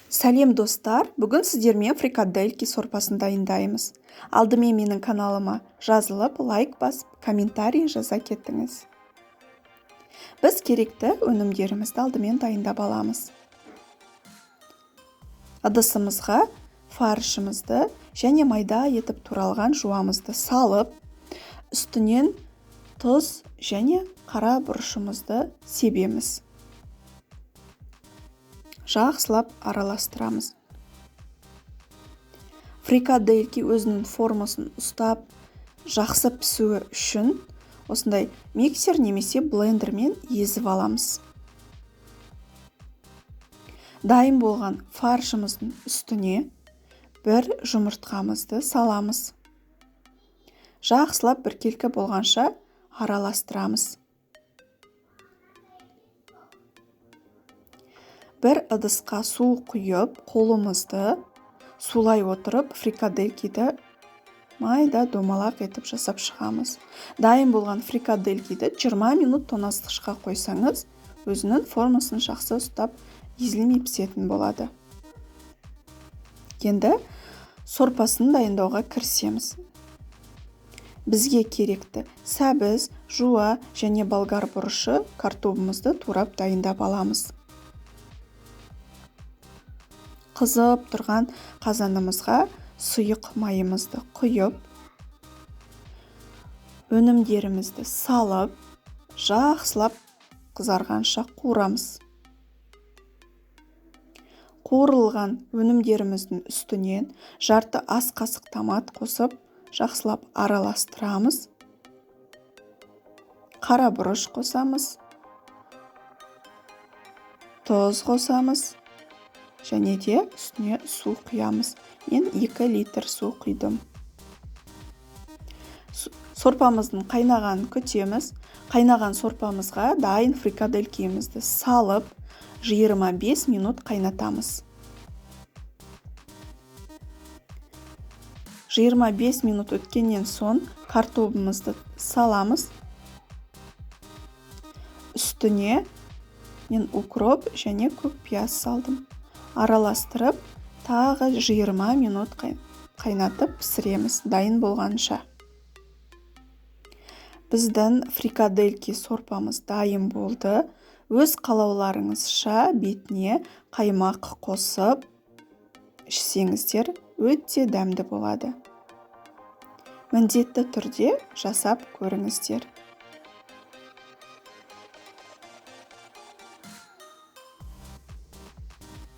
Сәлем достар, бүгін сіздермен фрикадельки сорпасын дайындаймыз. Алдымен менің каналыма жазылып, лайк басып, комментарий жаза кеттіңіз. Біз керекті өнімдерімізді алдымен дайындап аламыз. Ыдысымызға фаршымызды және майда етіп туралған жуамызды салып, үстінен тұз және қара бұрышымызды себеміз. Жақсылап араластырамыз. Фрикадельки өзінің формасын ұстап, жақсы пісуі үшін осындай миксер немесе блендермен езіп аламыз. Дайын болған фаршымыздың үстіне бір жұмыртқамызды саламыз. Жақсылап біркелкі болғанша араластырамыз. Бір ыдысқа су құйып, қолымызды сулай отырып, фрикаделькиді майда домалақ етіп жасап шығамыз. Дайын болған фрикаделькиді 20 минут тоңазытқышқа қойсаңыз, өзінің формасын жақсы ұстап, езілмей пісетін болады. Енді сорпасын дайындауға кірісеміз. Бізге керекті сәбіз, жуа және болгар бұрышы картобымызды турап дайындап аламыз. Қызып тұрған қазанымызға сұйық майымызды құйып, өнімдерімізді салып, жақсылап қызарғанша қуырамыз. Қуырылған өнімдеріміздің үстінен жарты ас қасық томат қосып, жақсылап араластырамыз. Қара бұрыш қосамыз, тұз қосамыз. Және де үстіне су құямыз. Мен 2 литр су құйдым. Сорпамыздың қайнағанын күтеміз. Қайнаған сорпамызға дайын фрикаделькиімізді салып, 25 минут қайнатамыз. 25 минут өткеннен соң картобымызды саламыз. Үстіне мен укроп және көк пияз салдым. Араластырып, тағы 20 минут қайнатып пісіреміз дайын болғанша. Біздің фрикадельки сорпамыз дайын болды. Өз қалауларыңызша бетіне қаймақ қосып, ішсеңіздер өте дәмді болады. Міндетті түрде жасап көріңіздер.